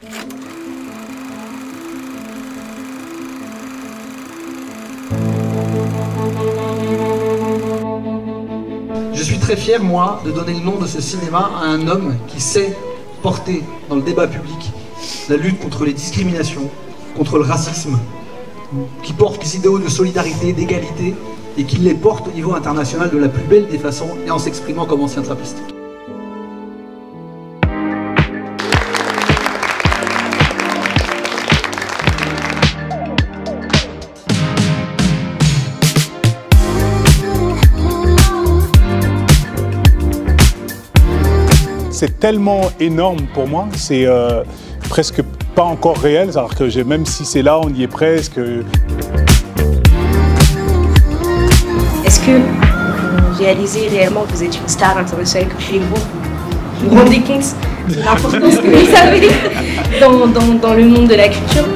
Je suis très fier, moi, de donner le nom de ce cinéma à un homme qui sait porter dans le débat public la lutte contre les discriminations, contre le racisme, qui porte les idéaux de solidarité, d'égalité, et qui les porte au niveau international de la plus belle des façons et en s'exprimant comme ancien trappiste. C'est tellement énorme pour moi, c'est presque pas encore réel, alors que même si c'est là, on y est presque. Est-ce que vous réalisez réellement que vous êtes une star internationale chez vous, Rodney Kings, l'importance que vous avez dans le monde de la culture?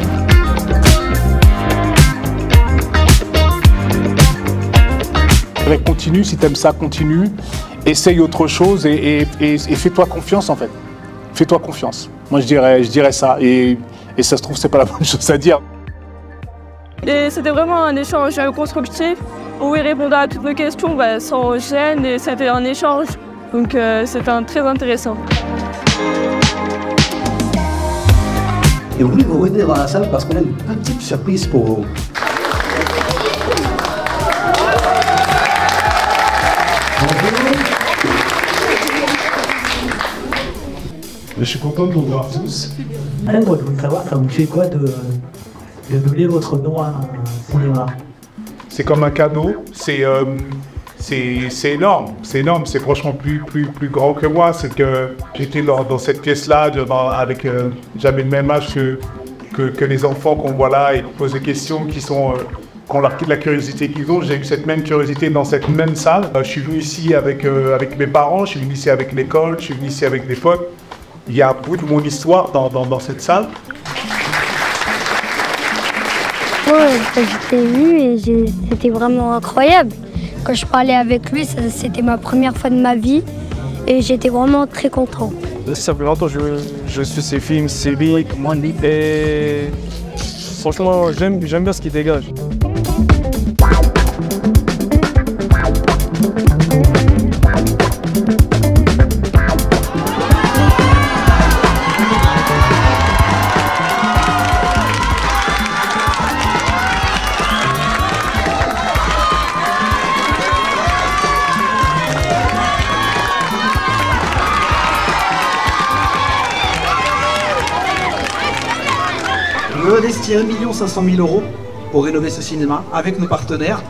Continue, si t'aimes ça, continue. Essaye autre chose et fais-toi confiance en fait. Fais-toi confiance. Moi je dirais ça et ça se trouve c'est pas la bonne chose à dire. C'était vraiment un échange constructif où il répondait à toutes nos questions sans gêne et c'était un échange. Donc c'était très intéressant. Et on voulait vous revenir dans la salle parce qu'on a une petite surprise pour vous. Je suis content de vous voir tous. Moi, je voulais savoir, ça vous fait quoi de donner votre nom à un cinéma? C'est comme un cadeau, c'est énorme, c'est franchement plus grand que moi. C'est que j'étais dans cette pièce-là avec jamais le même âge que les enfants qu'on voit là et qui posent des questions qui ont la curiosité qu'ils ont. J'ai eu cette même curiosité dans cette même salle. Je suis venu ici avec mes parents, je suis venu ici avec l'école, je suis venu ici avec des potes. Il y a un bout de mon histoire dans cette salle. J'étais venu et c'était vraiment incroyable. Quand je parlais avec lui, c'était ma première fois de ma vie et j'étais vraiment très content. Ça fait longtemps que je suis ces films, séries, et franchement j'aime bien ce qu'il dégage. On veut investir 1 500 000 € pour rénover ce cinéma avec nos partenaires.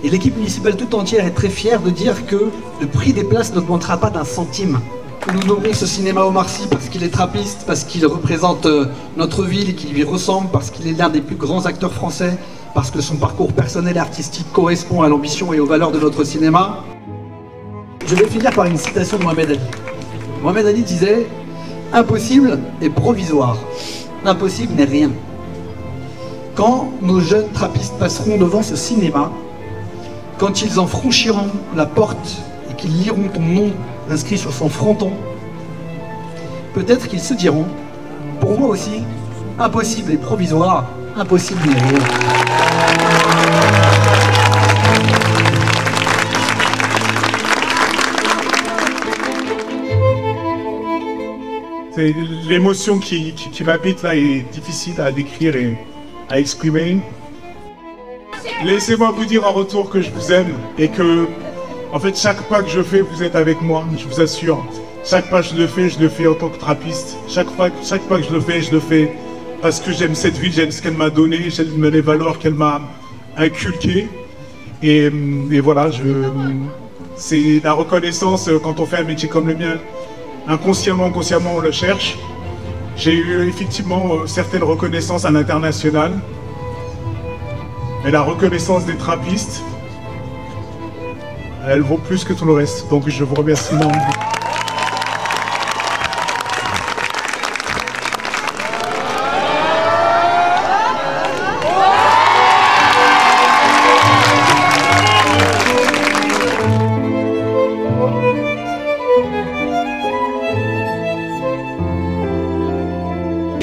Et l'équipe municipale tout entière est très fière de dire que le prix des places n'augmentera pas d'1 centime. Nous nommons ce cinéma Omar Sy parce qu'il est trappiste, parce qu'il représente notre ville et qu'il lui ressemble, parce qu'il est l'un des plus grands acteurs français, parce que son parcours personnel et artistique correspond à l'ambition et aux valeurs de notre cinéma. Je vais finir par une citation de Mohamed Ali. Mohamed Ali disait « Impossible est provisoire, l'impossible n'est rien ». Quand nos jeunes trappistes passeront devant ce cinéma, quand ils en franchiront la porte et qu'ils liront ton nom inscrit sur son fronton, peut-être qu'ils se diront, pour moi aussi, impossible et provisoire, impossible n'est rien. L'émotion qui m'habite là est difficile à décrire et à exprimer. Laissez-moi vous dire en retour que je vous aime et que, en fait, chaque pas que je fais, vous êtes avec moi, je vous assure. Chaque pas que je le fais en tant que trappiste. Chaque pas que je le fais parce que j'aime cette ville, j'aime ce qu'elle m'a donné, j'aime les valeurs qu'elle m'a inculquées. Et voilà, c'est la reconnaissance quand on fait un métier comme le mien. Inconsciemment, consciemment, on le cherche. J'ai eu effectivement certaines reconnaissances à l'international. Mais la reconnaissance des trappistes, elle vaut plus que tout le reste. Donc je vous remercie énormément.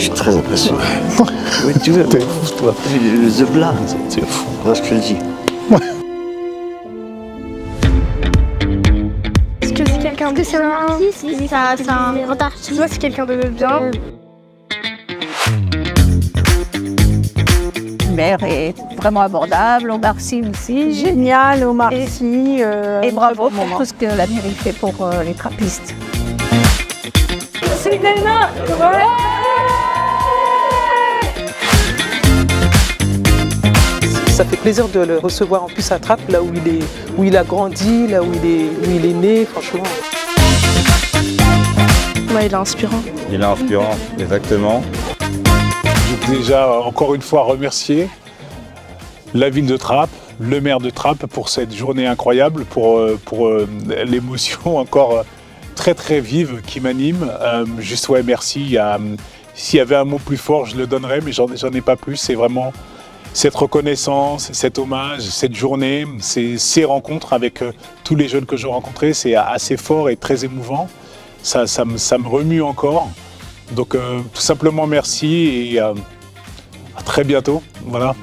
suis très impressionné. Oui, tu veux, t'es fou, toi. The Blood, c'est fou. Moi, je te le dis. Est-ce que c'est quelqu'un de c'est un artiste? C'est un grand artiste. Toi, c'est quelqu'un de bien. Mère est vraiment abordable, Omar Sy aussi. Génial, Omar Sy. Et bravo pour tout ce que la mairie fait pour les trappistes. C'est Nana. Ouais. Ça fait plaisir de le recevoir en plus à Trappes, là où il a grandi, là où il est né, franchement. Ouais, il est inspirant. Il est inspirant, exactement. Je veux déjà encore une fois remercier la ville de Trappes, le maire de Trappes pour cette journée incroyable, pour l'émotion encore très très vive qui m'anime. Juste ouais, merci. S'il y avait un mot plus fort, je le donnerais, mais j'en ai pas plus. C'est vraiment cette reconnaissance, cet hommage, cette journée, ces rencontres avec tous les jeunes que j'ai rencontrés, c'est assez fort et très émouvant. Ça me remue encore. Donc tout simplement merci et à très bientôt. Voilà.